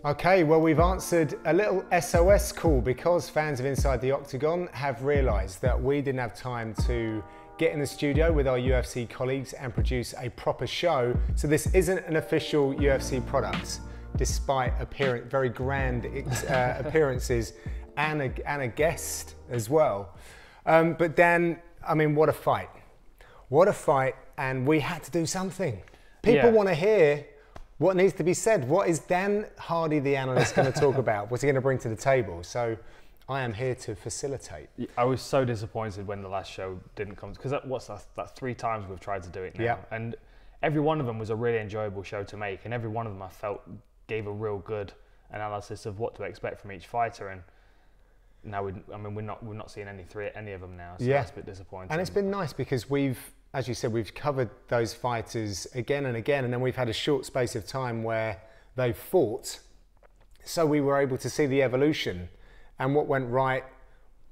Okay, well, we've answered a little SOS call because fans of Inside the Octagon have realised that we didn't have time to get in the studio with our UFC colleagues and produce a proper show. So this isn't an official UFC product, despite very grand appearances and a guest as well. But Dan, I mean, what a fight. What a fight, and we had to do something. People want to hear what needs to be said. What is Dan Hardy, the analyst, going to talk about? What's he going to bring to the table? So I am here to facilitate. I was so disappointed when the last show didn't come, because that's 3 times we've tried to do it now. Yeah. And every one of them was a really enjoyable show to make, and every one of them I felt gave a real good analysis of what to expect from each fighter. And now we're not seeing any of them now, so that's a bit disappointing. And it's been nice because as you said, we've covered those fighters again and again, and then we've had a short space of time where they fought, so we were able to see the evolution and what went right,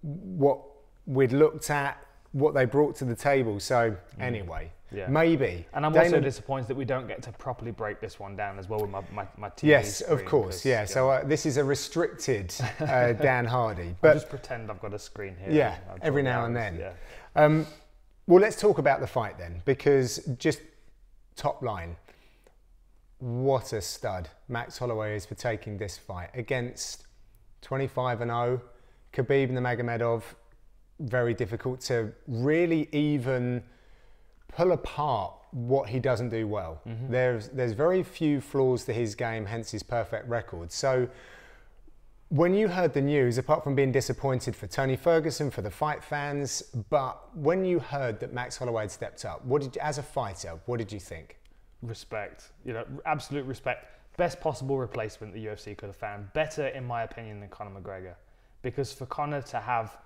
what we'd looked at, what they brought to the table. So anyway, maybe. And I'm also disappointed that we don't get to properly break this one down as well with my TV Yes, screen, of course, yeah. So this is a restricted Dan Hardy. But I'll just pretend I've got a screen here. Yeah, every now and then. Yeah. Well, let's talk about the fight then, because just top line, what a stud Max Holloway is for taking this fight against 25-0 Khabib Nurmagomedov. Very difficult to really even pull apart what he doesn't do well. There's very few flaws to his game, hence his perfect record. So when you heard the news, apart from being disappointed for Tony Ferguson, for the fight fans, but when you heard that Max Holloway had stepped up, as a fighter, what did you think? Respect, absolute respect. Best possible replacement the UFC could have found. Better, in my opinion, than Conor McGregor, because for Conor to have,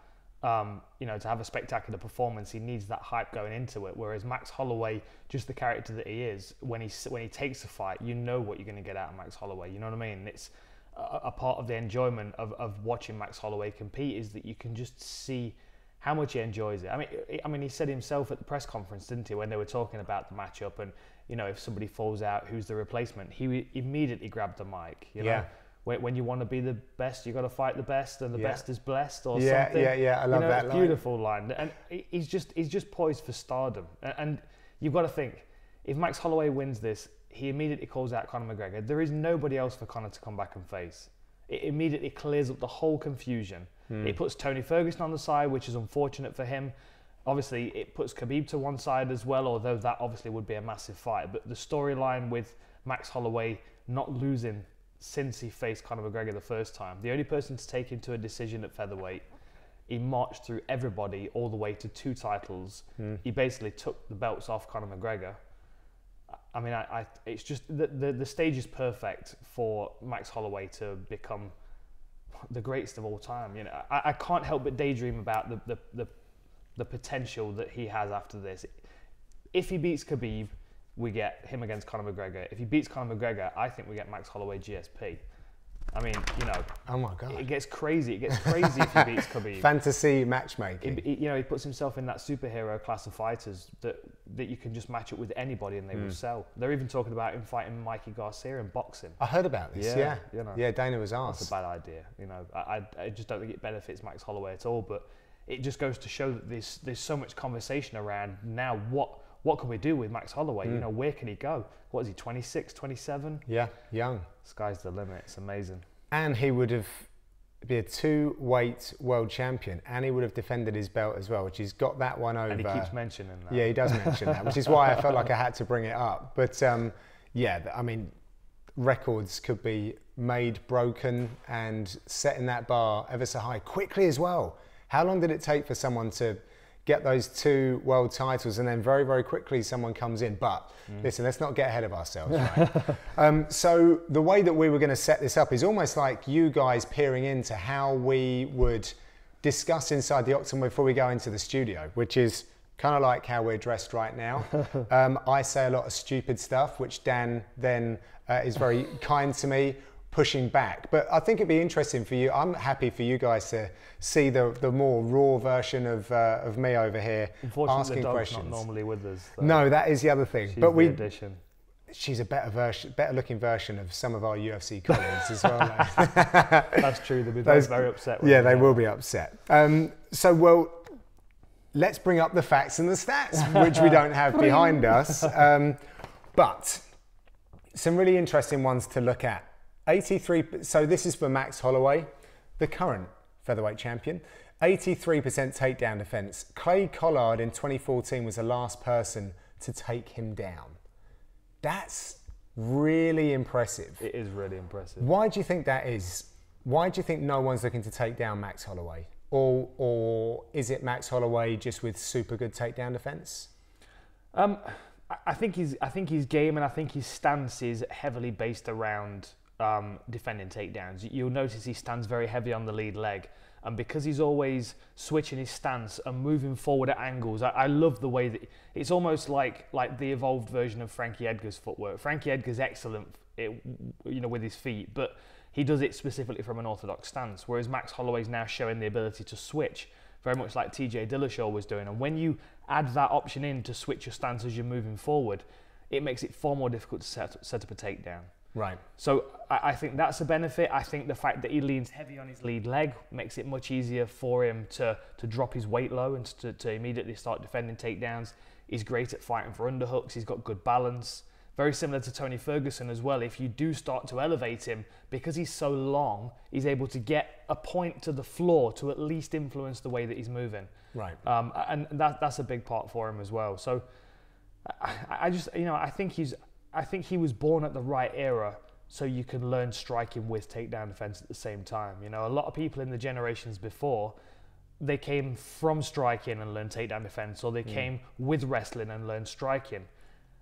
to have a spectacular performance, he needs that hype going into it. Whereas Max Holloway, just the character that he is, when he takes a fight, you know what you're going to get out of Max Holloway. You know what I mean? It's a part of the enjoyment of watching Max Holloway compete is that you can just see how much he enjoys it. I mean, he said himself at the press conference, didn't he, when they were talking about the matchup and, if somebody falls out, who's the replacement? He immediately grabbed the mic, you know? When you want to be the best, you got to fight the best, and the best is blessed, or something. I love that line. Beautiful line. And he's just poised for stardom. And you've got to think, if Max Holloway wins this, he immediately calls out Conor McGregor. There is nobody else for Conor to come back and face. It immediately clears up the whole confusion. It puts Tony Ferguson on the side, which is unfortunate for him. Obviously, it puts Khabib to one side as well, although that obviously would be a massive fight. But the storyline with Max Holloway not losing since he faced Conor McGregor the first time, the only person to take him to a decision at featherweight, he marched through everybody all the way to 2 titles. He basically took the belts off Conor McGregor. I mean, it's just the stage is perfect for Max Holloway to become the greatest of all time. I can't help but daydream about the potential that he has after this. If he beats Khabib, we get him against Conor McGregor. If he beats Conor McGregor, I think we get Max Holloway GSP. I mean, oh my God, it gets crazy. It gets crazy if he beats Khabib. Fantasy matchmaking. He puts himself in that superhero class of fighters that you can just match up with anybody and they will sell. They're even talking about him fighting Mikey Garcia in boxing. I heard about this. Yeah, Dana was asked. That's a bad idea. I just don't think it benefits Max Holloway at all. But it just goes to show that there's so much conversation around now. What can we do with Max Holloway? Where can he go? What is he, 26, 27? Yeah, young. Sky's the limit. It's amazing. And he would be a 2-weight world champion, and he would have defended his belt as well, which he's got that one over. And he keeps mentioning that. Yeah, he does mention that, which is why I felt like I had to bring it up. But I mean, records could be made, broken, and setting that bar ever so high quickly as well. How long did it take for someone to get those 2 world titles, and then very, very quickly someone comes in? But listen, let's not get ahead of ourselves, right? So the way that we were going to set this up is almost like you guys peering into how we would discuss Inside the Octagon before we go into the studio, which is kind of like how we're dressed right now. I say a lot of stupid stuff, which Dan then is very kind to me, pushing back. But I think it'd be interesting for you. I'm happy for you guys to see the more raw version of me over here asking questions. Not normally with us. No, that is the other thing. She's the addition. she's a better looking version of some of our UFC colleagues as well. That's true. They'll be very upset. Yeah, they will be upset. So, let's bring up the facts and the stats, which we don't have behind us. But some really interesting ones to look at. 83. So this is for Max Holloway, the current featherweight champion. 83% takedown defense. Clay Collard in 2014 was the last person to take him down. That's really impressive. It is really impressive. Why do you think that is? Why do you think no one's looking to take down Max Holloway? Or is it Max Holloway just with super good takedown defense? I think his game and I think his stance is heavily based around defending takedowns. You'll notice he stands very heavy on the lead leg. And because he's always switching his stance and moving forward at angles, I love the way that it's almost like the evolved version of Frankie Edgar's footwork. Frankie Edgar's excellent, with his feet, but he does it specifically from an orthodox stance. Whereas Max Holloway's now showing the ability to switch, very much like TJ Dillashaw was doing. And when you add that option in to switch your stance as you're moving forward, it makes it far more difficult to set up a takedown. Right. So I think that's a benefit. I think the fact that he leans heavy on his lead leg makes it much easier for him to drop his weight low and to immediately start defending takedowns. He's great at fighting for underhooks. He's got good balance. Very similar to Tony Ferguson as well. If you do start to elevate him, because he's so long, he's able to get a point to the floor to at least influence the way that he's moving. Right. And that's a big part for him as well. So I think he was born at the right era so you can learn striking with takedown defense at the same time. A lot of people in the generations before, they came from striking and learned takedown defense, or they came with wrestling and learned striking.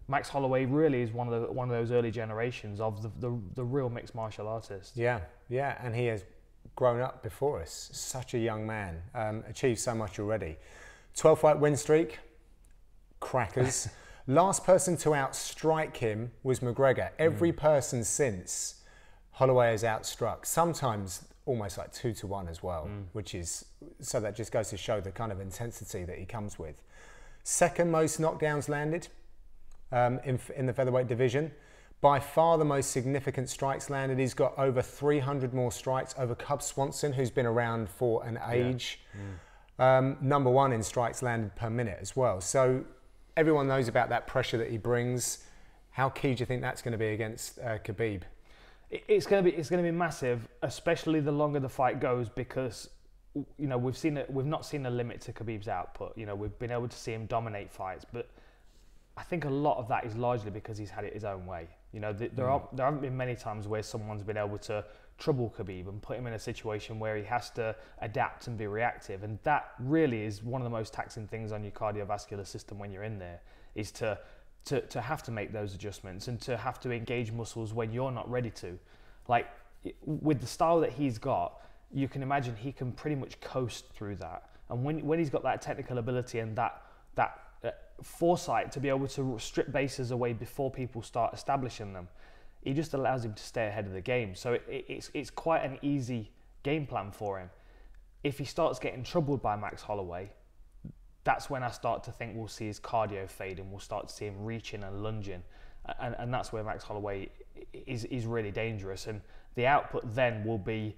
Max Holloway really is one of those early generations of the real mixed martial artist. Yeah, and he has grown up before us. Such a young man, achieved so much already. 12-fight win streak, crackers. Last person to outstrike him was McGregor. Every person since Holloway has outstruck, sometimes almost like 2-1 as well, which is, so that just goes to show the kind of intensity that he comes with. Second most knockdowns landed in the featherweight division. By far the most significant strikes landed. He's got over 300 more strikes over Cub Swanson, who's been around for an age. Number one in strikes landed per minute as well. So everyone knows about that pressure that he brings. How key do you think that's going to be against Khabib? It's going to be massive, especially the longer the fight goes, because we've not seen a limit to Khabib's output. We've been able to see him dominate fights, but I think a lot of that is largely because he's had it his own way. There haven't been many times where someone's been able to trouble Khabib and put him in a situation where he has to adapt and be reactive. And that really is one of the most taxing things on your cardiovascular system when you're in there, is to have to make those adjustments and to have to engage muscles when you're not ready to. Like, with the style that he's got, you can imagine he can pretty much coast through that. And when he's got that technical ability and that foresight to be able to strip bases away before people start establishing them, it just allows him to stay ahead of the game. So it's quite an easy game plan for him. If he starts getting troubled by Max Holloway, that's when I start to think we'll see his cardio fade and we'll start to see him reaching and lunging. And that's where Max Holloway is really dangerous. And the output then will be,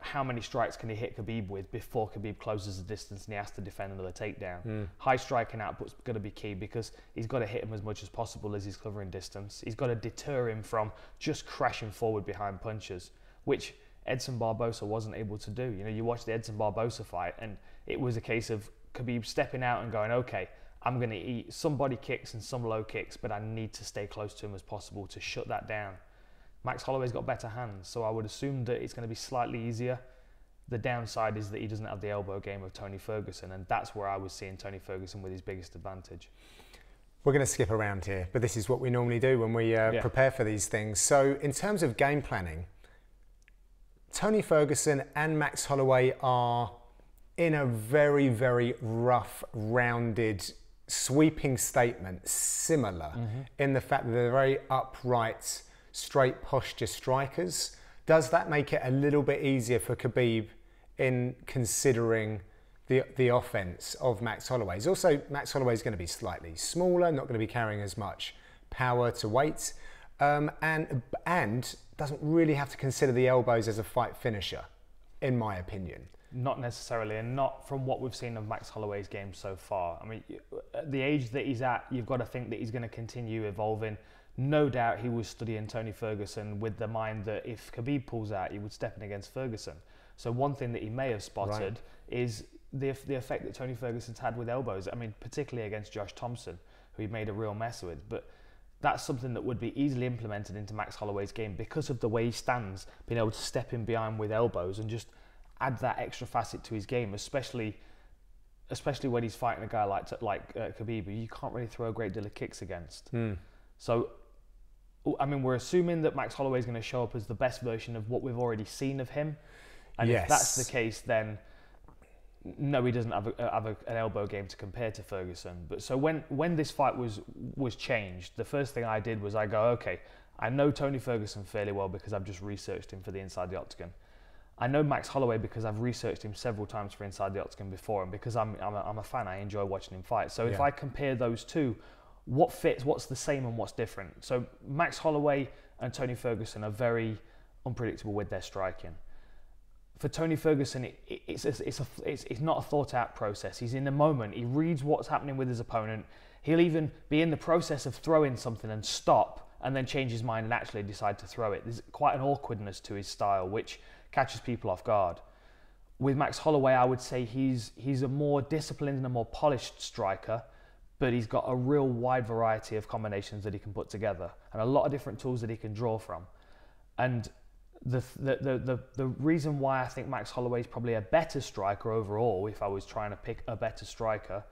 how many strikes can he hit Khabib with before Khabib closes the distance and he has to defend another takedown. High striking output's going to be key, because he's got to hit him as much as possible as he's covering distance. He's got to deter him from just crashing forward behind punches, which Edson Barbosa wasn't able to do. You watch the Edson Barbosa fight and it was a case of Khabib stepping out and going, okay, I'm going to eat some body kicks and some low kicks, but I need to stay close to him as possible to shut that down. Max Holloway's got better hands, so I would assume that it's going to be slightly easier. The downside is that he doesn't have the elbow game of Tony Ferguson, and that's where I was seeing Tony Ferguson with his biggest advantage. We're going to skip around here, but this is what we normally do when we prepare for these things. So in terms of game planning, Tony Ferguson and Max Holloway are in a very, very rough, rounded, sweeping statement, similar in the fact that they're very upright, straight posture strikers. Does that make it a little bit easier for Khabib in considering the offense of Max Holloway? Also, Max Holloway is going to be slightly smaller, not going to be carrying as much power to weight, and doesn't really have to consider the elbows as a fight finisher, in my opinion. Not necessarily, and not from what we've seen of Max Holloway's game so far. I mean, at the age that he's at, you've got to think that he's going to continue evolving. No doubt he was studying Tony Ferguson with the mind that if Khabib pulls out, he would step in against Ferguson. So one thing that he may have spotted is the effect that Tony Ferguson's had with elbows. I mean, particularly against Josh Thompson, who he made a real mess with. But that's something that would be easily implemented into Max Holloway's game because of the way he stands, being able to step in behind with elbows and just add that extra facet to his game, especially when he's fighting a guy like Khabib, who you can't really throw a great deal of kicks against. So, I mean, we're assuming that Max Holloway is going to show up as the best version of what we've already seen of him, and if that's the case, then no, he doesn't have an elbow game to compare to Ferguson. But so when this fight was changed, the first thing I did was I go, okay, I know Tony Ferguson fairly well because I've just researched him for the Inside the Octagon. I know Max Holloway because I've researched him several times for Inside the Octagon before, and because I'm a fan, I enjoy watching him fight. So if I compare those two, what fits, what's the same and what's different? So Max Holloway and Tony Ferguson are very unpredictable with their striking. For Tony Ferguson, it's not a thought-out process. He's in the moment. He reads what's happening with his opponent. He'll even be in the process of throwing something and stop, and then change his mind and actually decide to throw it. There's quite an awkwardness to his style, which catches people off guard. With Max Holloway, I would say he's a more disciplined and a more polished striker, but he's got a real wide variety of combinations that he can put together and a lot of different tools that he can draw from. And the reason why I think Max Holloway is probably a better striker overall, if I was trying to pick a better striker,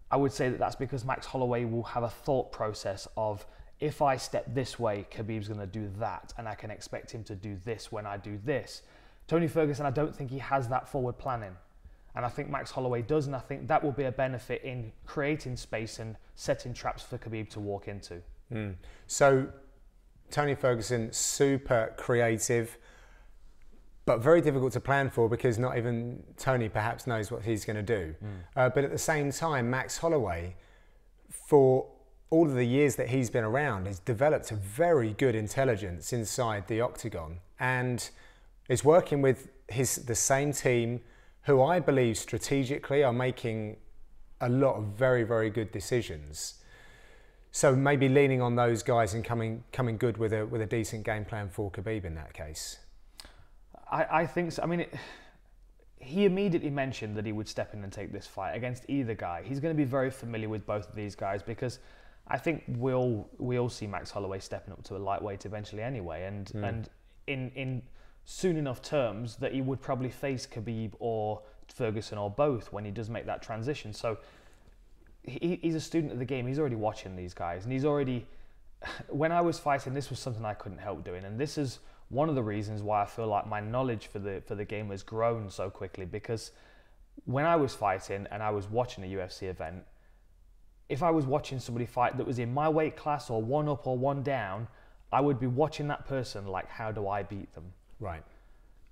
I would say that that's because Max Holloway will have a thought process of, if I step this way, Khabib's going to do that, and I can expect him to do this when I do this. Tony Ferguson, I don't think he has that forward planning. And I think Max Holloway does, and I think that will be a benefit in creating space and setting traps for Khabib to walk into. So, Tony Ferguson, super creative, but very difficult to plan for because not even Tony perhaps knows what he's going to do. But at the same time, Max Holloway, for all of the years that he's been around, has developed a very good intelligence inside the octagon and is working with the same team who I believe strategically are making a lot of very, very good decisions. So maybe leaning on those guys and coming good with a decent game plan for Khabib in that case. I think so. I mean, he immediately mentioned that he would step in and take this fight against either guy. He's going to be very familiar with both of these guys because I think we'll see Max Holloway stepping up to a lightweight eventually anyway, and in soon enough terms that he would probably face Khabib or Ferguson or both when he does make that transition. So he's a student of the game. He's already watching these guys, and he's already. When I was fighting, this was something I couldn't help doing, and this is one of the reasons why I feel like my knowledge for the game has grown so quickly. Because when I was fighting and I was watching a UFC event, if I was watching somebody fight that was in my weight class or one up or one down, I would be watching that person like, how do I beat them? Right.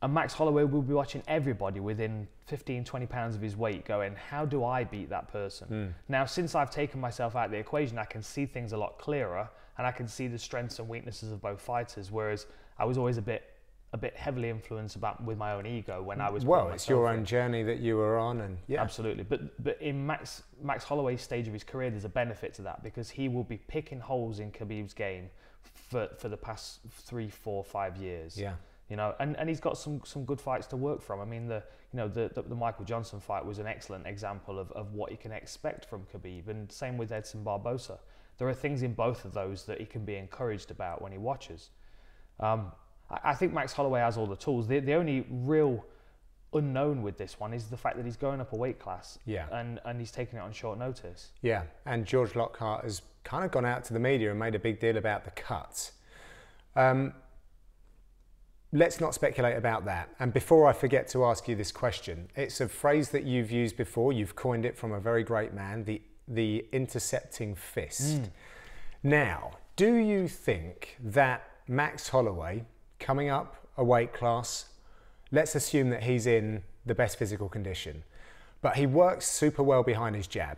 And Max Holloway will be watching everybody within 15, 20 pounds of his weight going, how do I beat that person? Now, since I've taken myself out of the equation, I can see things a lot clearer and I can see the strengths and weaknesses of both fighters, whereas I was always a bit heavily influenced with my own ego when I was. Well, it's your own journey that you were on, and yeah, absolutely. But in Max Holloway's stage of his career, there's a benefit to that because he will be picking holes in Khabib's game for the past 3, 4, 5 years. Yeah, you know, and he's got some good fights to work from. I mean, the Michael Johnson fight was an excellent example of what you can expect from Khabib, and same with Edson Barbosa. There are things in both of those that he can be encouraged about when he watches. I think Max Holloway has all the tools. The only real unknown with this one is the fact that he's going up a weight class. Yeah. And he's taking it on short notice. Yeah, and George Lockhart has kind of gone out to the media and made a big deal about the cut. Let's not speculate about that. And before I forget to ask you this question, it's a phrase that you've used before. You've coined it from a very great man, the intercepting fist. Now, do you think that Max Holloway, coming up a weight class, let's assume that he's in the best physical condition, but he works super well behind his jab.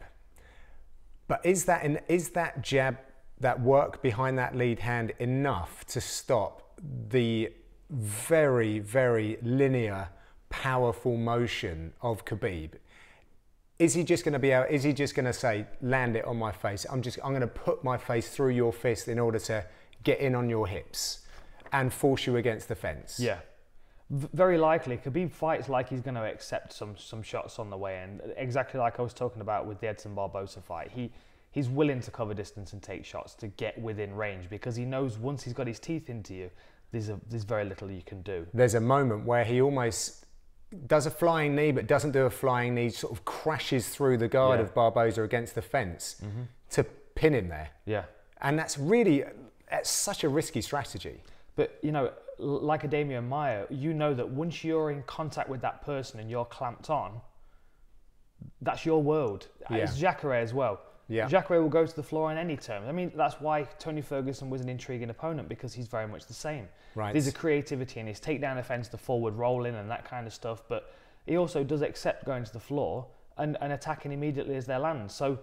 But is that jab that work behind that lead hand enough to stop the very, very linear, powerful motion of Khabib? Is he just going to be able, is he just going to say, land it on my face? I'm going to put my face through your fist in order to get in on your hips and force you against the fence? Yeah. Very likely. Khabib fights like he's going to accept some shots on the way in. Exactly like I was talking about with the Edson Barbosa fight. He's willing to cover distance and take shots to get within range because he knows once he's got his teeth into you, there's very little you can do. There's a moment where he almost does a flying knee, but doesn't do a flying knee, sort of crashes through the guard of Barbosa against the fence to pin him there. Yeah. And that's such a risky strategy. But, you know, like a Damian Maia, you know that once you're in contact with that person and you're clamped on, that's your world. Yeah. It's Jacare as well. Yeah. Jacare will go to the floor on any terms. I mean, that's why Tony Ferguson was an intriguing opponent, because he's very much the same. Right. There's a creativity in his takedown offense, the forward rolling and that kind of stuff, but he also does accept going to the floor and attacking immediately as they land. So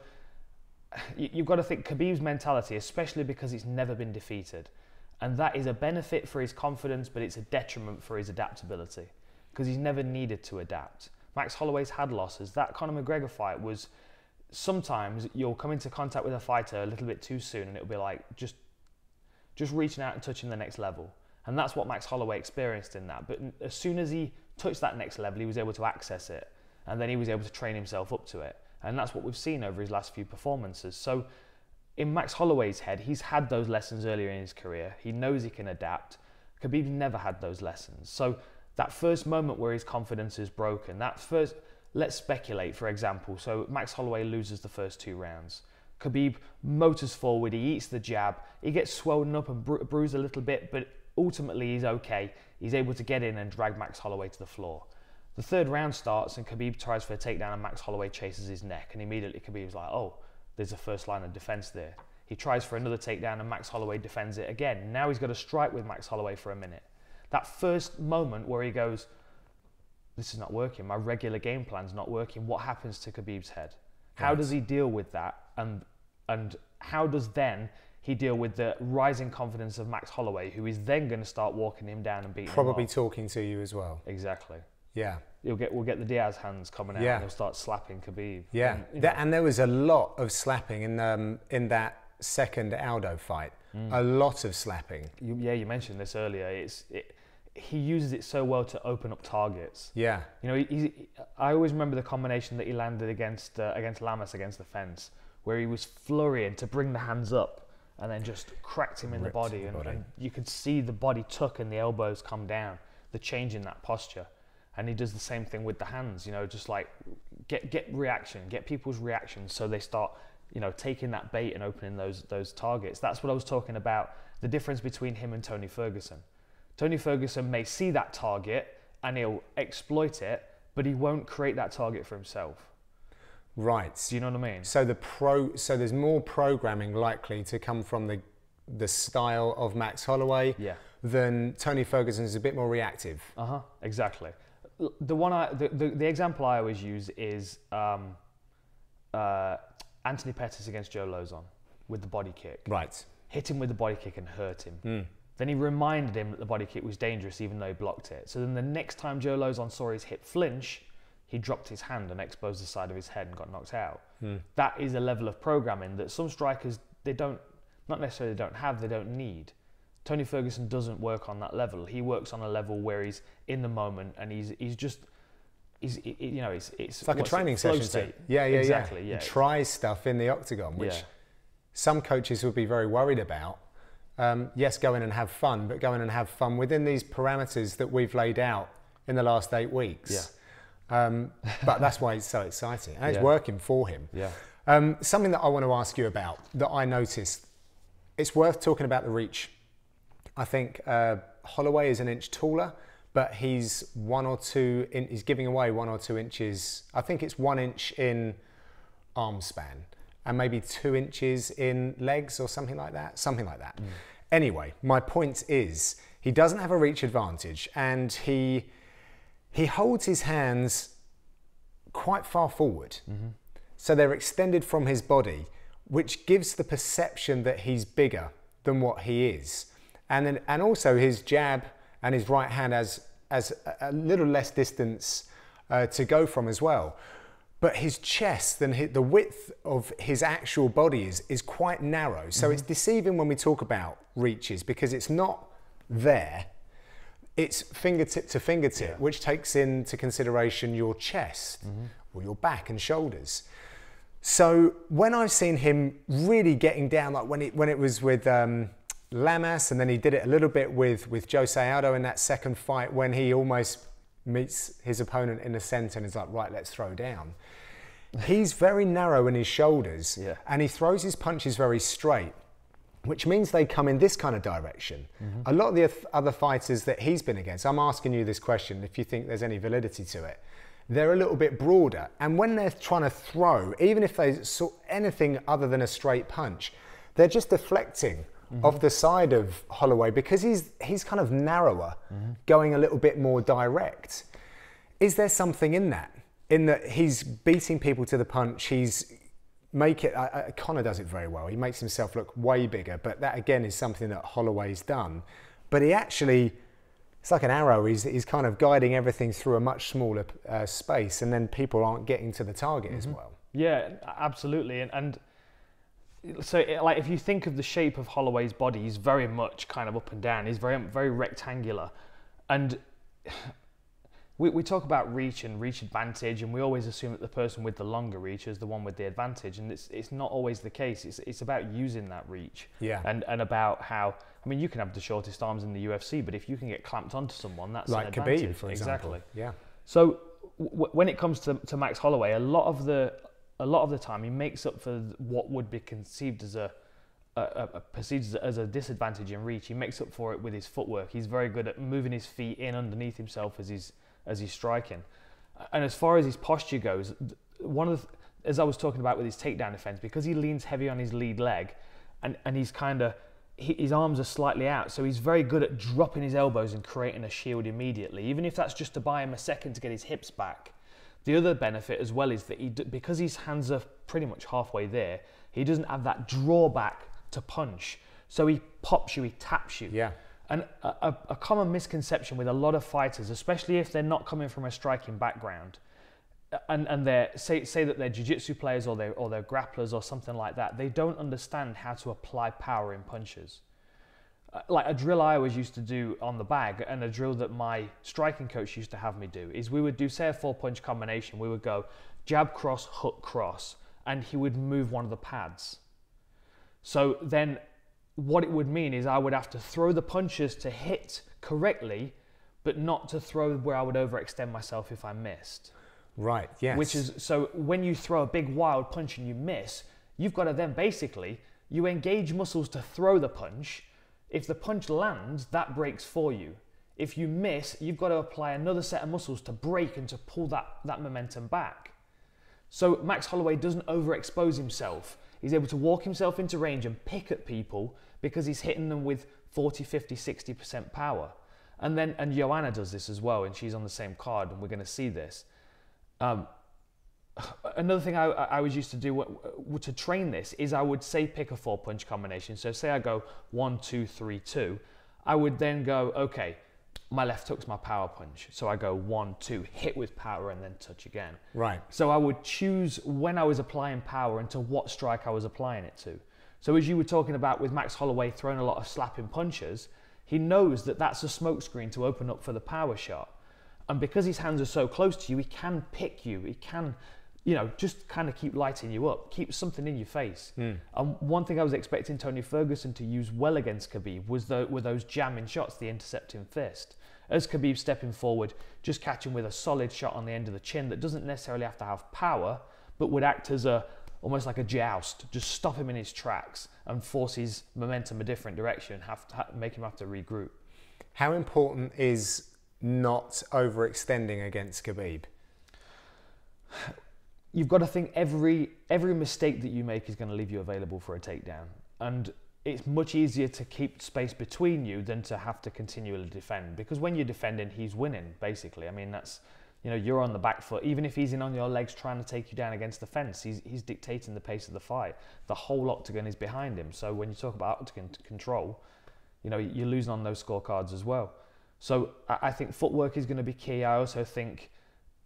you've got to think Khabib's mentality, especially because he's never been defeated. And that is a benefit for his confidence, but it's a detriment for his adaptability because he's never needed to adapt. Max Holloway's had losses. That Conor McGregor fight was, sometimes you'll come into contact with a fighter a little bit too soon and it'll be like just reaching out and touching the next level. And that's what Max Holloway experienced in that. But as soon as he touched that next level, he was able to access it. And then he was able to train himself up to it. And that's what we've seen over his last few performances. So in Max Holloway's head, he's had those lessons earlier in his career. He knows he can adapt. Khabib never had those lessons. So that first moment where his confidence is broken, that first, let's speculate, for example. So Max Holloway loses the first 2 rounds. Khabib motors forward, he eats the jab, he gets swollen up and bruised a little bit, but ultimately he's okay. He's able to get in and drag Max Holloway to the floor. The 3rd round starts and Khabib tries for a takedown and Max Holloway chases his neck, and immediately Khabib's like, oh, there's a first line of defense there. He tries for another takedown and Max Holloway defends it again. Now he's got to strike with Max Holloway for a minute. That first moment where he goes, this is not working, my regular game plan's not working, what happens to Khabib's head? How does he deal with that? And how does then he deal with the rising confidence of Max Holloway, who is then going to start walking him down and beating him Probably off? talking to you as well. Exactly. Yeah. We'll get the Diaz hands coming out and he'll start slapping Khabib. Yeah. And there was a lot of slapping in that second Aldo fight. A lot of slapping. You mentioned this earlier. He uses it so well to open up targets. Yeah. You know, I always remember the combination that he landed against Lamas against the fence, where he was flurrying to bring the hands up and then just cracked him in the body. And you could see the body tuck and the elbows come down, the change in that posture. And he does the same thing with the hands, you know, just like get reaction, get people's reactions so they start, you know, taking that bait and opening those targets. That's what I was talking about, the difference between him and Tony Ferguson. Tony Ferguson may see that target and he'll exploit it, but he won't create that target for himself. Right. Do you know what I mean? So so there's more programming likely to come from the style of Max Holloway than Tony Ferguson is a bit more reactive. Exactly. The example I always use is Anthony Pettis against Joe Lozon with the body kick. Right. Hit him with the body kick and hurt him. Then he reminded him that the body kick was dangerous even though he blocked it. So then the next time Joe Lozon saw his hip flinch, he dropped his hand and exposed the side of his head and got knocked out. That is a level of programming that some strikers, they don't have, they don't need. Tony Ferguson doesn't work on that level. He works on a level where he's in the moment and it's like a training session. State. Yeah. Exactly. Yeah. Try stuff in the octagon, which some coaches would be very worried about. Yes, go in and have fun, but go in and have fun within these parameters that we've laid out in the last 8 weeks. But that's why it's so exciting, and it's working for him. Something that I want to ask you about that I noticed, it's worth talking about the reach. I think Holloway is an inch taller, but he's he's giving away 1 or 2 inches. I think it's 1 inch in arm span and maybe 2 inches in legs or something like that. Anyway, my point is he doesn't have a reach advantage, and he holds his hands quite far forward. So they're extended from his body, which gives the perception that he's bigger than what he is. And also his jab and his right hand has a little less distance to go from as well. But his chest and the width of his actual body is quite narrow. So it's deceiving when we talk about reaches, because it's not there. It's fingertip to fingertip, which takes into consideration your chest or your back and shoulders. So when I've seen him really getting down, like when it was with Lamas, and then he did it a little bit with Jose Aldo in that second fight, when he almost meets his opponent in the center and is like, right, let's throw down. He's very narrow in his shoulders, and he throws his punches very straight, which means they come in this kind of direction. A lot of the other fighters that he's been against, I'm asking you this question, if you think there's any validity to it, they're a little bit broader. And when they're trying to throw, even if they saw anything other than a straight punch, they're just deflecting off the side of Holloway, because he's kind of narrower, going a little bit more direct. Is there something in that? In that he's beating people to the punch, Conor does it very well. He makes himself look way bigger, but that again is something that Holloway's done. But he actually, it's like an arrow, he's kind of guiding everything through a much smaller space, and then people aren't getting to the target as well. Yeah, absolutely. And so, like, if you think of the shape of Holloway's body, he's very much kind of up and down. He's very, very rectangular. And we talk about reach and reach advantage, and we always assume that the person with the longer reach is the one with the advantage. And it's not always the case. It's about using that reach. And about how, I mean, you can have the shortest arms in the UFC, but if you can get clamped onto someone, that's like an advantage. Khabib, for example. Exactly. So when it comes to Max Holloway, a lot of the time he makes up for what would be conceived as perceived as a disadvantage in reach. He makes up for it with his footwork. He's very good at moving his feet in underneath himself as he's striking. And as far as his posture goes, as I was talking about with his takedown defense, because he leans heavy on his lead leg, and he's his arms are slightly out, so he's very good at dropping his elbows and creating a shield immediately, even if that's just to buy him a second to get his hips back. The other benefit as well is that because his hands are pretty much halfway there, he doesn't have that drawback to punch. So he pops you, he taps you. And a common misconception with a lot of fighters, especially if they're not coming from a striking background, and they're say that they're jiu-jitsu players or they're grapplers or something like that, they don't understand how to apply power in punches. Like a drill I always used to do on the bag, and a drill that my striking coach used to have me do, is we would do, say, a 4-punch combination. We would go jab, cross, hook, cross, and he would move one of the pads. So then what it would mean is I would have to throw the punches to hit correctly, but not to throw where I would overextend myself if I missed. Right, yes. Which is, so when you throw a big wild punch and you miss, you've got to then basically, you engage muscles to throw the punch. If the punch lands, that breaks for you. If you miss, you've got to apply another set of muscles to break and to pull that momentum back. So Max Holloway doesn't overexpose himself. He's able to walk himself into range and pick at people because he's hitting them with 40, 50, 60% power. And Joanna does this as well, and she's on the same card, and we're going to see this. Another thing I always used to do to train this is I would say pick a 4-punch combination. So say I go 1, 2, 3, 2. I would then go, okay, my left hook's my power punch. So I go 1, 2, hit with power, and then touch again. Right. So I would choose when I was applying power and to what strike I was applying it to. So as you were talking about with Max Holloway throwing a lot of slapping punches, he knows that that's a smokescreen to open up for the power shot. And because his hands are so close to you, he can pick you. He can, just kind of keep lighting you up, keep something in your face. And one thing I was expecting Tony Ferguson to use well against Khabib were those jamming shots, the intercepting fist. As Khabib stepping forward, just catching with a solid shot on the end of the chin that doesn't necessarily have to have power, but would act as almost like a joust, just stop him in his tracks and force his momentum a different direction, make him have to regroup. How important is not overextending against Khabib? You've got to think every mistake that you make is going to leave you available for a takedown. And it's much easier to keep space between you than to have to continually defend. Because when you're defending, he's winning, basically. I mean, you know, you're on the back foot. Even if he's in on your legs trying to take you down against the fence, he's dictating the pace of the fight. The whole octagon is behind him. So when you talk about octagon control, you know, you're losing on those scorecards as well. So I think footwork is going to be key. I also think,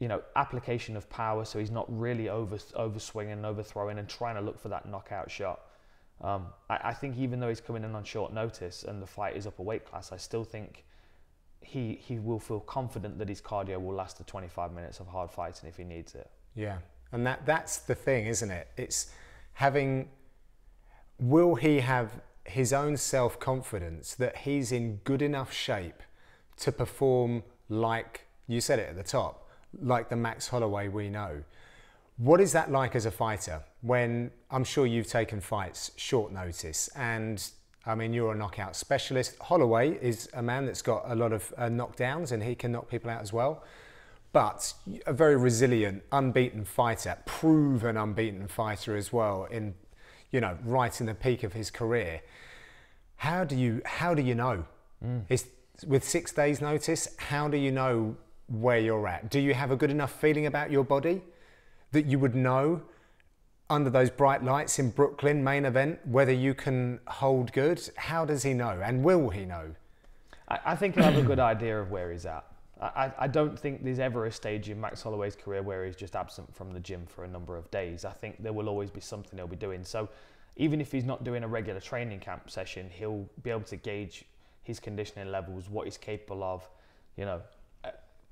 you know, application of power, so he's not really overswinging and overthrowing and trying to look for that knockout shot. I think even though he's coming in on short notice and the fight is up a weight class, I still think he will feel confident that his cardio will last the 25 minutes of hard fighting if he needs it. Yeah, and that's the thing, isn't it? It's having, will he have his own self-confidence that he's in good enough shape to perform like, you said it at the top, like the Max Holloway we know. What is that like as a fighter when, I'm sure you've taken fights short notice, and I mean, you're a knockout specialist. Holloway is a man that's got a lot of knockdowns and he can knock people out as well, but a very resilient, unbeaten fighter, proven unbeaten fighter as well, in, you know, right in the peak of his career. How do you know? With 6 days notice, how do you know where you're at? Do you have a good enough feeling about your body that you would know under those bright lights in Brooklyn main event whether you can hold good? How does he know, and will he know? I think he'll have a good idea of where he's at. I don't think there's ever a stage in Max Holloway's career where he's just absent from the gym for a number of days. I think there will always be something he'll be doing. So even if he's not doing a regular training camp session, he'll be able to gauge his conditioning levels, what he's capable of, you know,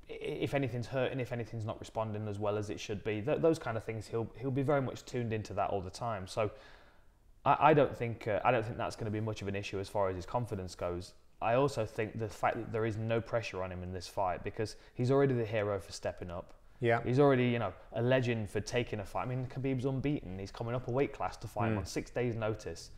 if anything's hurting, if anything's not responding as well as it should be, those kind of things. He'll be very much tuned into that all the time. So I don't think that's going to be much of an issue as far as his confidence goes. I also think the fact that there is no pressure on him in this fight, because he's already the hero for stepping up. Yeah, he's already, you know, a legend for taking a fight. I mean, Khabib's unbeaten. He's coming up a weight class to fight him on 6 days' notice.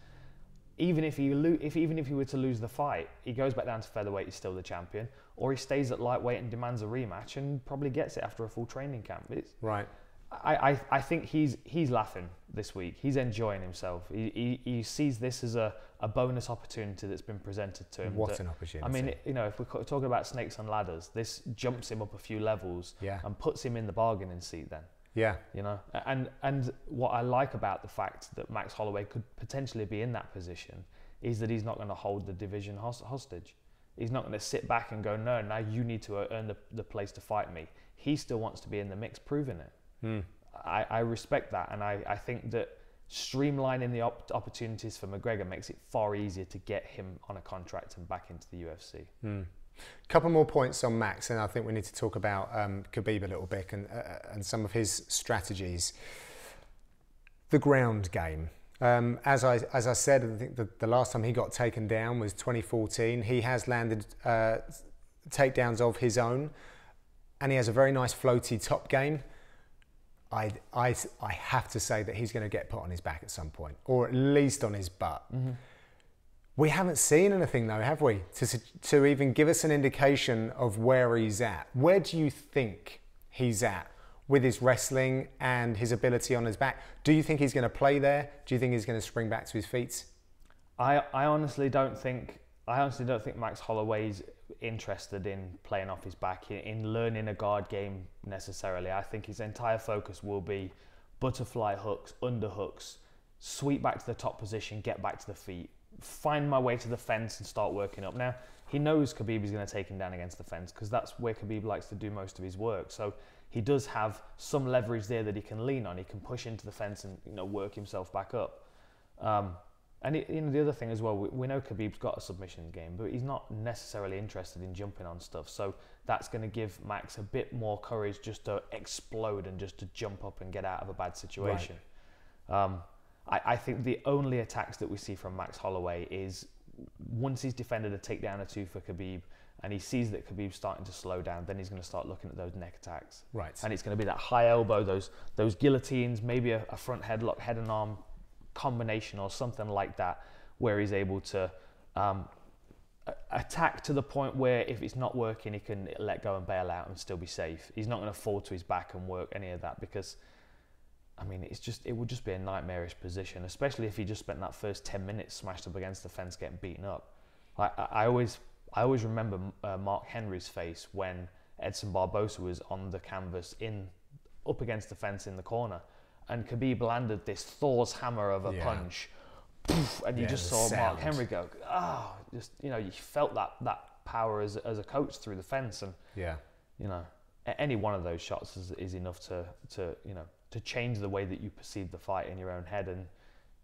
Even if he were to lose the fight, he goes back down to featherweight, he's still the champion, or he stays at lightweight and demands a rematch and probably gets it after a full training camp. Right. I think he's laughing this week. He's enjoying himself. He sees this as a bonus opportunity that's been presented to him. What an opportunity. I mean, you know, if we're talking about snakes and ladders, this jumps him up a few levels, yeah, and puts him in the bargaining seat then. Yeah. You know, and what I like about the fact that Max Holloway could potentially be in that position is that he's not going to hold the division hostage. He's not going to sit back and go, no, now you need to earn the place to fight me. He still wants to be in the mix, proving it. I respect that, and I think that streamlining the opportunities for McGregor makes it far easier to get him on a contract and back into the UFC. Couple more points on Max, and I think we need to talk about Khabib a little bit and some of his strategies. The ground game. As I said, I think the last time he got taken down was 2014. He has landed takedowns of his own, and he has a very nice floaty top game. I have to say that he's going to get put on his back at some point, or at least on his butt. We haven't seen anything though, have we? To even give us an indication of where he's at. Where do you think he's at with his wrestling and his ability on his back? Do you think he's going to play there? Do you think he's going to spring back to his feet? I honestly don't think Max Holloway's interested in playing off his back, in learning a guard game necessarily. I think his entire focus will be butterfly hooks, underhooks, sweep back to the top position, get back to the feet, find my way to the fence and start working up. Now, he knows Khabib is going to take him down against the fence because that's where Khabib likes to do most of his work. So he does have some leverage there that he can lean on. He can push into the fence and, you know, work himself back up. And you know, the other thing as well, we know Khabib's got a submission game, but he's not necessarily interested in jumping on stuff. So that's going to give Max a bit more courage just to explode and just to jump up and get out of a bad situation. Right. I think the only attacks that we see from Max Holloway is once he's defended a takedown or two for Khabib and he sees that Khabib's starting to slow down, then he's going to start looking at those neck attacks. Right. And it's going to be that high elbow, those guillotines, maybe a front headlock, head and arm combination or something like that, where he's able to attack to the point where if it's not working, he can let go and bail out and still be safe. He's not going to fall to his back and work any of that because, I mean, it would just be a nightmarish position, especially if he just spent that first 10 minutes smashed up against the fence getting beaten up. I always remember Mark Henry's face when Edson Barbosa was on the canvas up against the fence in the corner, and Khabib landed this Thor's hammer of a punch, poof, and you just saw Mark Henry go, just, you know, you felt that power as a coach through the fence, and you know, any one of those shots is enough to you know, to change the way that you perceive the fight in your own head, and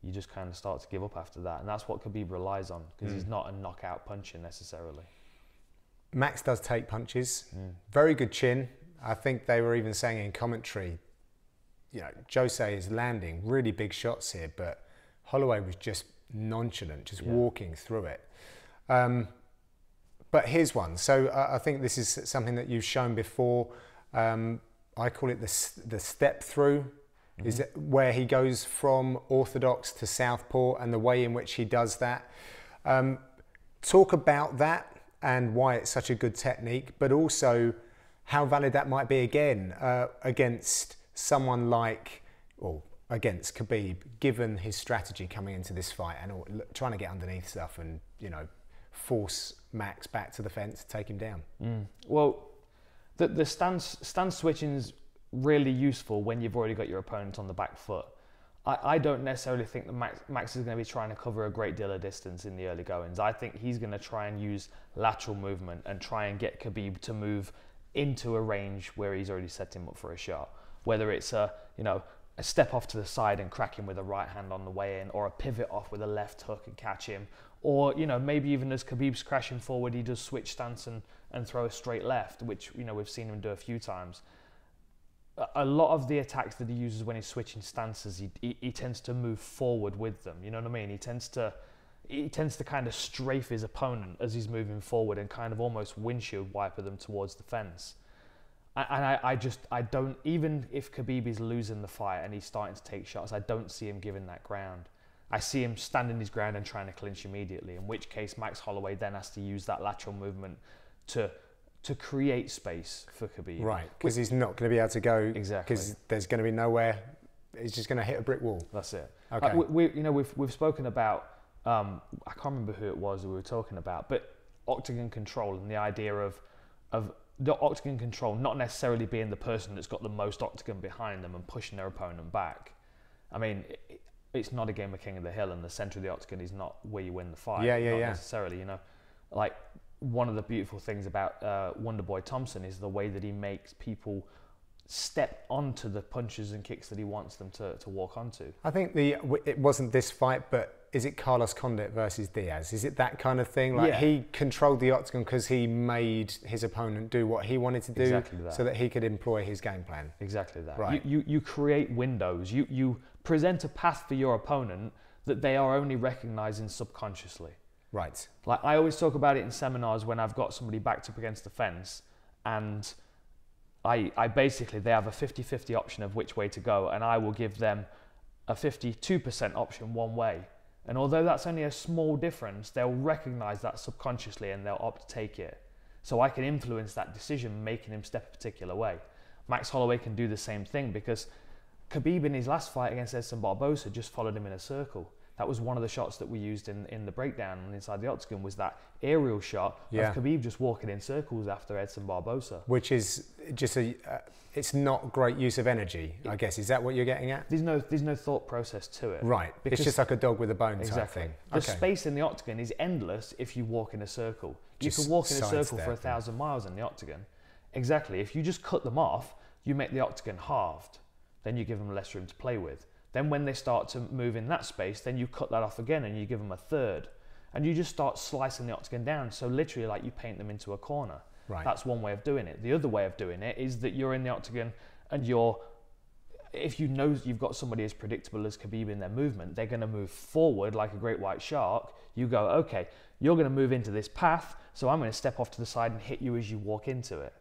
you just kind of start to give up after that. And that's what Khabib relies on, because he's not a knockout puncher necessarily. Max does take punches, very good chin. I think they were even saying in commentary, you know, Jose is landing really big shots here, but Holloway was just nonchalant, just walking through it. But here's one. So I think this is something that you've shown before. I call it the step through. Is it where he goes from orthodox to southpaw, and the way in which he does that. Talk about that and why it's such a good technique, but also how valid that might be again against someone like, or against Khabib, given his strategy coming into this fight and trying to get underneath stuff and, you know, force Max back to the fence, take him down. Well, the stance switching is really useful when you've already got your opponent on the back foot. I don't necessarily think that Max is going to be trying to cover a great deal of distance in the early goings. I think he's going to try and use lateral movement and try and get Khabib to move into a range where he's already set him up for a shot. Whether it's a step off to the side and crack him with a right hand on the way in, or a pivot off with a left hook and catch him, or, you know, maybe even as Khabib's crashing forward, he does switch stance and throw a straight left, which, you know, we've seen him do a few times. A lot of the attacks that he uses when he's switching stances, he tends to move forward with them. You know what I mean? He tends to kind of strafe his opponent as he's moving forward and kind of almost windshield wiper them towards the fence. And I don't, even if Khabib is losing the fight and he's starting to take shots, I don't see him giving that ground. I see him standing his ground and trying to clinch immediately, in which case Max Holloway then has to use that lateral movement to create space for Khabib. Right, because he's not going to be able to go. Exactly. Because there's going to be nowhere. He's just going to hit a brick wall. That's it. Okay. We've spoken about, I can't remember who it was we were talking about, but octagon control and the idea of the octagon control not necessarily being the person that's got the most octagon behind them and pushing their opponent back. I mean, it's not a game of King of the Hill, and the centre of the octagon is not where you win the fight. Not necessarily, you know. Like, one of the beautiful things about Wonderboy Thompson is the way that he makes people step onto the punches and kicks that he wants them to walk onto. I think it wasn't this fight, but is it Carlos Condit versus Diaz? Is it that kind of thing? Like, he controlled the octagon because he made his opponent do what he wanted to do, so that he could employ his game plan. Exactly that. Right. You create windows. You present a path for your opponent that they are only recognizing subconsciously. Right. Like, I always talk about it in seminars when I've got somebody backed up against the fence, and I basically, they have a 50-50 option of which way to go, and I will give them a 52% option one way. And although that's only a small difference, they'll recognize that subconsciously and they'll opt to take it. So I can influence that decision, making him step a particular way. Max Holloway can do the same thing, because Khabib in his last fight against Edson Barbosa just followed him in a circle. That was one of the shots that we used in the breakdown inside the octagon, was that aerial shot of Khabib just walking in circles after Edson Barbosa. Which is just it's not great use of energy, I guess. Is that what you're getting at? There's no thought process to it. Right, it's just like a dog with a bone type thing. The space in the octagon is endless if you walk in a circle. You can walk in a circle for 1,000 miles in the octagon. Exactly, if you just cut them off, you make the octagon halved. Then you give them less room to play with. Then when they start to move in that space, then you cut that off again and you give them a third. And you just start slicing the octagon down. So literally, like, you paint them into a corner. Right. That's one way of doing it. The other way of doing it is that you're in the octagon and if you know you've got somebody as predictable as Khabib in their movement, they're going to move forward like a great white shark. You go, okay, you're going to move into this path, so I'm going to step off to the side and hit you as you walk into it.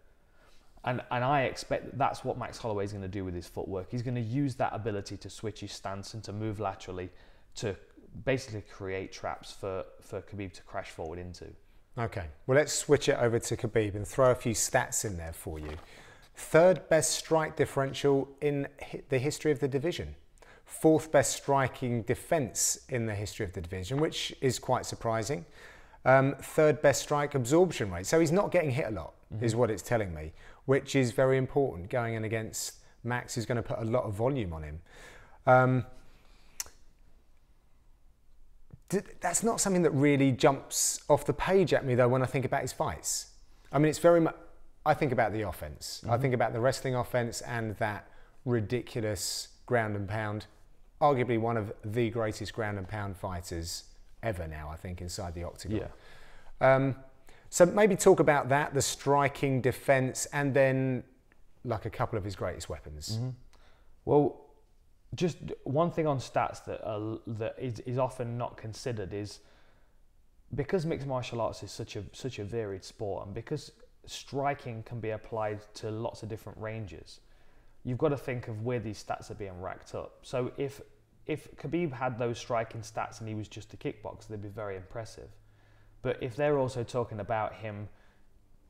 And I expect that's what Max Holloway is going to do with his footwork. He's going to use that ability to switch his stance and to move laterally to basically create traps for Khabib to crash forward into. Okay, well, let's switch it over to Khabib and throw a few stats in there for you. Third best strike differential in the history of the division. Fourth best striking defense in the history of the division, which is quite surprising. Third best strike absorption rate. So he's not getting hit a lot, is what it's telling me, which is very important going in against Max, who's going to put a lot of volume on him. That's not something that really jumps off the page at me, though, when I think about his fights. I mean, it's very much, I think about the offense. I think about the wrestling offense and that ridiculous ground and pound, arguably one of the greatest ground and pound fighters ever now, I think, inside the octagon. Yeah. So maybe talk about that, the striking, defense, and then like a couple of his greatest weapons. Well, just one thing on stats that is often not considered is, because mixed martial arts is such a varied sport, and because striking can be applied to lots of different ranges, you've got to think of where these stats are being racked up. So if Khabib had those striking stats and he was just a kickboxer, they'd be very impressive. But if they're also talking about him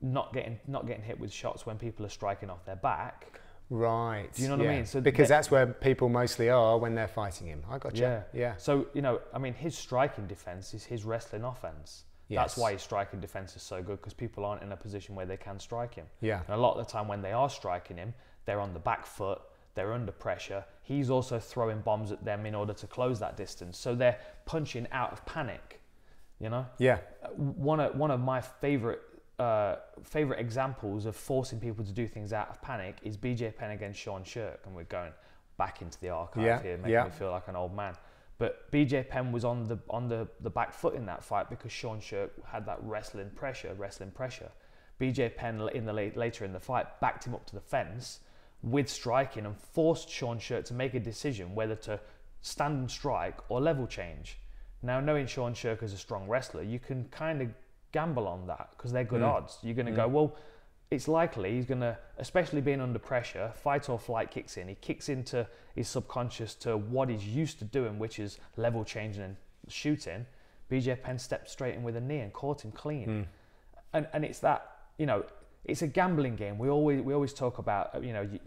not getting hit with shots when people are striking off their back, right? Do you know what I mean? So because that's where people mostly are when they're fighting him. I got you. Yeah. So I mean, his striking defense is his wrestling offense. Yes. That's why his striking defense is so good, because people aren't in a position where they can strike him. Yeah. And a lot of the time when they are striking him, they're on the back foot, they're under pressure. He's also throwing bombs at them in order to close that distance. So they're punching out of panic, you know? Yeah. One of my favorite examples of forcing people to do things out of panic is BJ Penn against Sean Shirk, and we're going back into the archive here, making me feel like an old man. But BJ Penn was on the back foot in that fight because Sean Shirk had that wrestling pressure. BJ Penn later in the fight backed him up to the fence with striking and forced Sean Shirk to make a decision whether to stand and strike or level change. Now, knowing Sean Shirk as a strong wrestler, you can kind of gamble on that because they're good odds. You're going to go, well, it's likely he's going to, especially being under pressure, fight or flight kicks in. He kicks into his subconscious to what he's used to doing, which is level changing and shooting. BJ Penn stepped straight in with a knee and caught him clean. And it's that, it's a gambling game. We always talk about,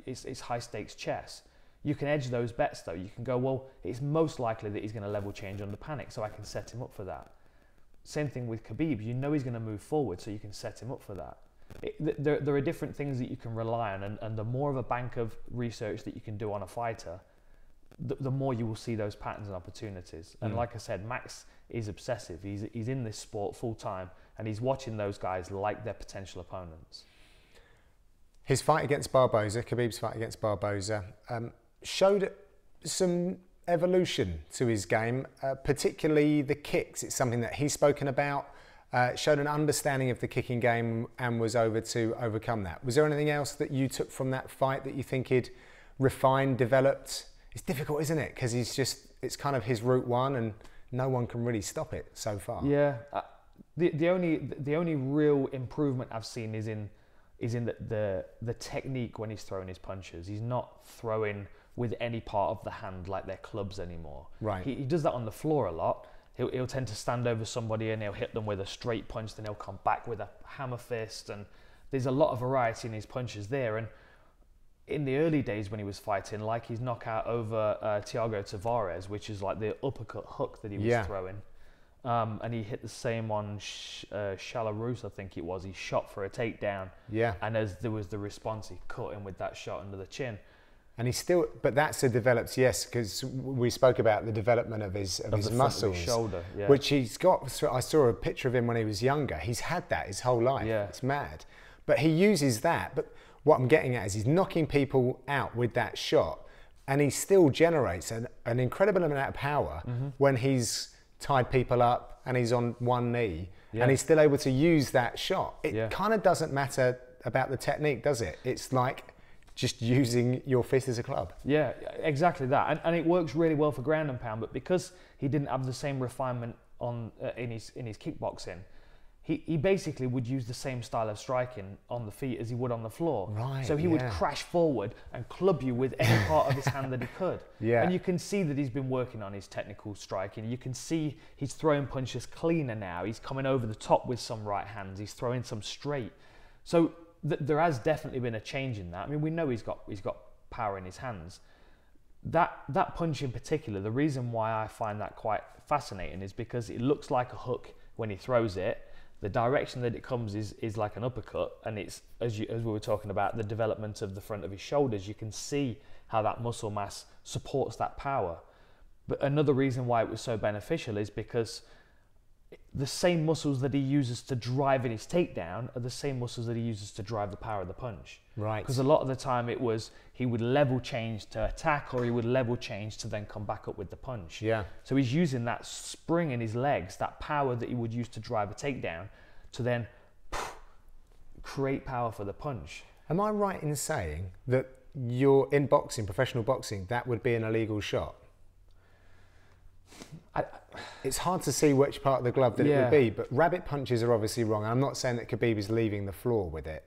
it's high stakes chess. You can edge those bets though. You can go, well, it's most likely that he's going to level change under panic, so I can set him up for that. Same thing with Khabib. You know he's going to move forward, so you can set him up for that. There are different things that you can rely on, and the more of a bank of research that you can do on a fighter, the more you will see those patterns and opportunities. And like I said, Max is obsessive. He's in this sport full time, and he's watching those guys like their potential opponents. His fight against Barboza, Khabib's fight against Barboza, showed some evolution to his game, particularly the kicks. It's something that he's spoken about, showed an understanding of the kicking game and was over to overcome that. Was there anything else that you took from that fight that you think he'd refined, developed? It's difficult, isn't it? Because it's kind of his route one and no one can really stop it so far. Yeah, the only real improvement I've seen is in the technique when he's throwing his punches. He's not throwing with any part of the hand like they're clubs anymore. Right. He does that on the floor a lot. He'll tend to stand over somebody and he'll hit them with a straight punch, then he'll come back with a hammer fist, and there's a lot of variety in his punches there. And in the early days when he was fighting, like his knockout over Thiago Tavares, which is like the uppercut hook that he was throwing, and he hit the same on Shalarus, I think it was. He shot for a takedown, and as there was the response, he caught him with that shot under the chin. And he's still, but that's a developed, because we spoke about the development of his muscles, his shoulder, which he's got. I saw a picture of him when he was younger. He's had that his whole life. Yeah. It's mad, but he uses that. But what I'm getting at is he's knocking people out with that shot, and he still generates an incredible amount of power when he's tied people up and he's on one knee, and he's still able to use that shot. It kind of doesn't matter about the technique, does it? It's like just using your fist as a club. Yeah, exactly that. And it works really well for ground and pound, but because he didn't have the same refinement on in his kickboxing, he basically would use the same style of striking on the feet as he would on the floor. Right. So he would crash forward and club you with any part of his hand that he could. Yeah. And you can see that he's been working on his technical striking. You can see he's throwing punches cleaner now. He's coming over the top with some right hands. He's throwing some straight. So there has definitely been a change in that. I mean, we know he's got power in his hands. that punch in particular, the reason why I find that quite fascinating is because it looks like a hook when he throws it. The direction that it comes is like an uppercut, and it's as we were talking about the development of the front of his shoulders. You can see how that muscle mass supports that power. But another reason why it was so beneficial is because the same muscles that he uses to drive in his takedown are the same muscles that he uses to drive the power of the punch. Right. Because a lot of the time it was he would level change to attack, or he would level change to then come back up with the punch. Yeah. So he's using that spring in his legs, that power that he would use to drive a takedown, to then create power for the punch. Am I right in saying that you're in boxing, professional boxing, that would be an illegal shot? It's hard to see which part of the glove that it would be, but rabbit punches are obviously wrong. I'm not saying that Khabib is leaving the floor with it.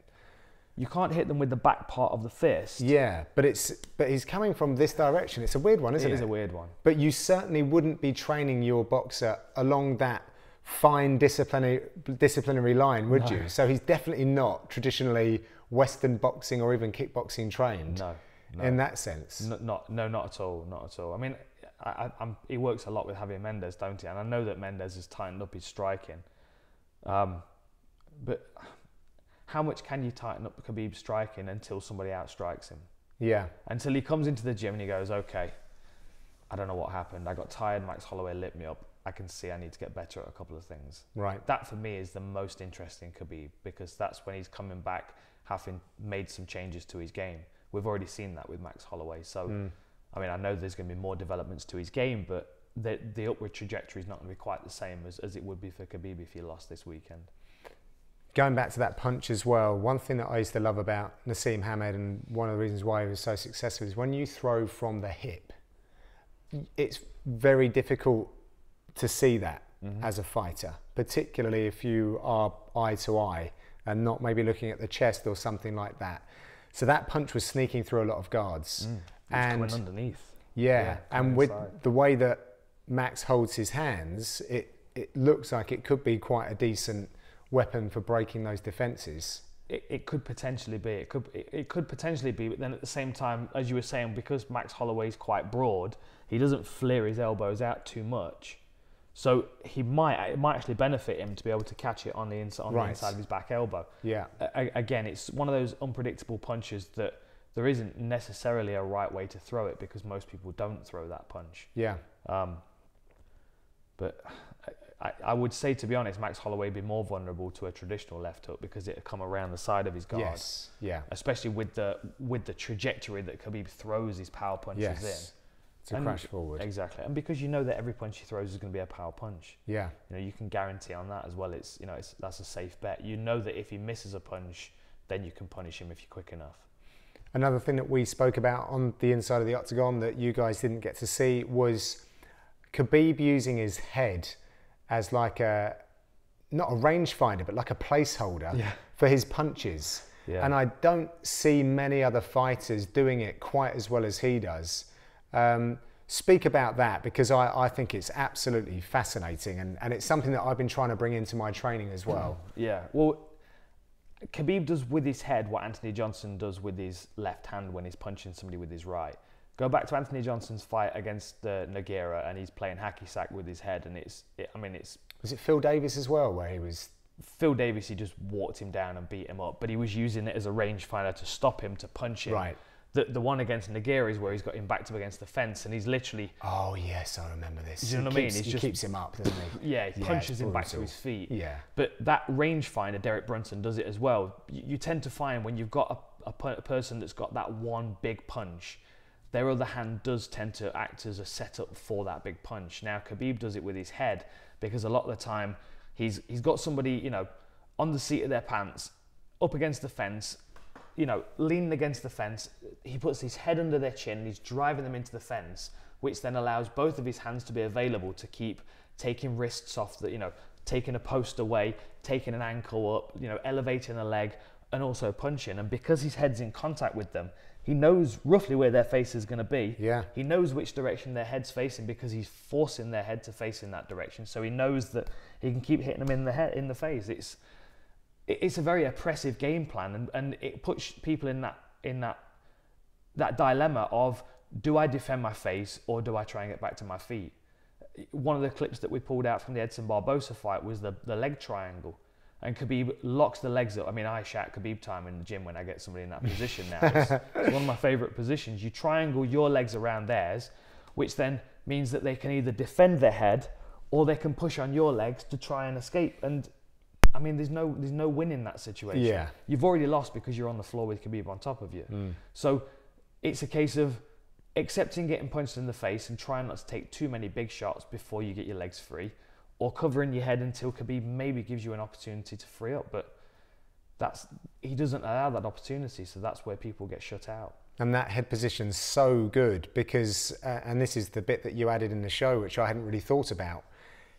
You can't hit them with the back part of the fist. Yeah, but he's coming from this direction. It's a weird one, isn't it? It is a weird one. But you certainly wouldn't be training your boxer along that fine disciplinary line, would you? So he's definitely not traditionally Western boxing or even kickboxing trained. No. In that sense. Not at all. Not at all. I mean, he works a lot with Javier Mendez, don't he? And I know that Mendez has tightened up his striking. But how much can you tighten up Khabib's striking until somebody outstrikes him? Yeah. Until he comes into the gym and he goes, okay, I don't know what happened. I got tired, Max Holloway lit me up. I can see I need to get better at a couple of things. Right. That for me is the most interesting Khabib, because that's when he's coming back, having made some changes to his game. We've already seen that with Max Holloway. So, I mean, I know there's going to be more developments to his game, but the upward trajectory is not going to be quite the same as it would be for Khabib if he lost this weekend. Going back to that punch as well, one thing that I used to love about Naseem Hamed, and one of the reasons why he was so successful, is when you throw from the hip, it's very difficult to see that as a fighter, particularly if you are eye to eye and not maybe looking at the chest or something like that. So that punch was sneaking through a lot of guards. And coming underneath. Yeah, and with the way that Max holds his hands, it looks like it could be quite a decent weapon for breaking those defences. It could potentially be. It could potentially be, but then at the same time, as you were saying, because Max Holloway's quite broad, he doesn't flare his elbows out too much. So it might actually benefit him to be able to catch it on the inside of his back elbow. Yeah. Again, it's one of those unpredictable punches that there isn't necessarily a right way to throw it, because most people don't throw that punch. Yeah. But I would say, to be honest, Max Holloway would be more vulnerable to a traditional left hook, because it would come around the side of his guard. Yes. Yeah. Especially with the trajectory that Khabib throws his power punches in. To crash forward. Exactly. And because you know that every punch he throws is going to be a power punch. Yeah. You know, you can guarantee on that as well. That's a safe bet. You know that if he misses a punch, then you can punish him if you're quick enough. Another thing that we spoke about on the inside of the octagon that you guys didn't get to see was Khabib using his head as like not a rangefinder, but like a placeholder for his punches. Yeah. And I don't see many other fighters doing it quite as well as he does. Speak about that, because I think it's absolutely fascinating, and it's something that I've been trying to bring into my training as well. Yeah, well, Khabib does with his head what Anthony Johnson does with his left hand when he's punching somebody with his right. Go back to Anthony Johnson's fight against Nogueira, and he's playing hacky sack with his head, and it's. Was it Phil Davis as well, where he was? Phil Davis, he just walked him down and beat him up, but he was using it as a rangefinder to stop him, to punch him. Right. The one against Nogueira is where he's got him backed up against the fence, and he's literally... Oh, yes, I remember this. Do you know what I mean? He keeps him up, doesn't he? Yeah, he punches him back to his feet. Yeah. But that rangefinder, Derek Brunson, does it as well. You tend to find when you've got a person that's got that one big punch, their other hand does tend to act as a setup for that big punch. Now, Khabib does it with his head, because a lot of the time he's got somebody, on the seat of their pants, up against the fence, leaning against the fence. He puts his head under their chin, and he's driving them into the fence, which then allows both of his hands to be available to keep taking wrists off, taking a post away, taking an ankle up, elevating a leg, and also punching. And because his head's in contact with them, he knows roughly where their face is going to be. Yeah. He knows which direction their head's facing, because he's forcing their head to face in that direction. So he knows that he can keep hitting them in the face. It's a very oppressive game plan, and it puts people in that dilemma of, do I defend my face or do I try and get back to my feet? One of the clips that we pulled out from the Edson Barbosa fight was the leg triangle. And Khabib locks the legs up. I mean, I shout Khabib time in the gym when I get somebody in that position now. It's one of my favourite positions. You triangle your legs around theirs, which then means that they can either defend their head or they can push on your legs to try and escape. And I mean, there's no win in that situation. Yeah. You've already lost because you're on the floor with Khabib on top of you. So it's a case of accepting getting punched in the face and trying not to take too many big shots before you get your legs free, or covering your head until Khabib maybe gives you an opportunity to free up. But he doesn't allow that opportunity, so that's where people get shut out. And that head position's so good because, and this is the bit that you added in the show, which I hadn't really thought about,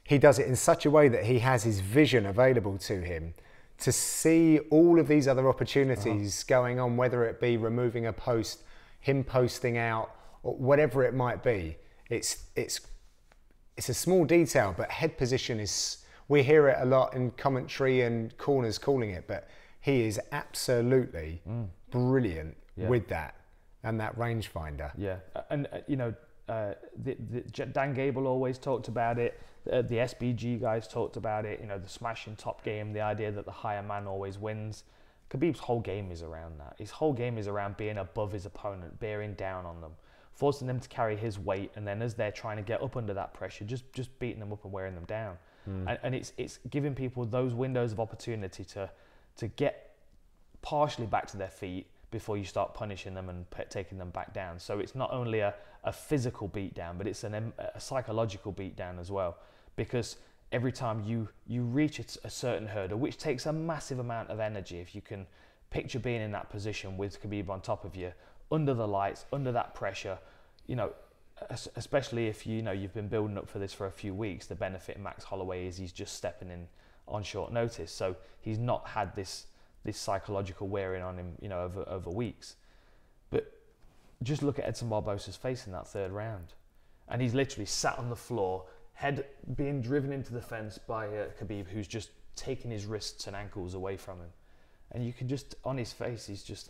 he does it in such a way that he has his vision available to him to see all of these other opportunities going on, whether it be removing a post, him posting out, or whatever it might be. It's a small detail, but head position is, we hear it a lot in commentary and corners calling it, but he is absolutely brilliant with that and that rangefinder. Yeah, and Dan Gable always talked about it. The SBG guys talked about it. The smashing top game, the idea that the higher man always wins. Khabib's whole game is around that. His whole game is around being above his opponent, bearing down on them, forcing them to carry his weight, and then as they're trying to get up under that pressure, just beating them up and wearing them down. And it's giving people those windows of opportunity to get partially back to their feet before you start punishing them and taking them back down. So it's not only a physical beatdown, but it's a psychological beatdown as well, because every time you reach a certain hurdle, which takes a massive amount of energy, if you can picture being in that position with Khabib on top of you, under the lights, under that pressure, especially if you've been building up for this for a few weeks. The benefit of Max Holloway is he's just stepping in on short notice, so he's not had this psychological wearing on him, over weeks. But just look at Edson Barbosa's face in that third round, and he's literally sat on the floor, head being driven into the fence by Khabib, who's just taking his wrists and ankles away from him, and you can just, on his face, he's just,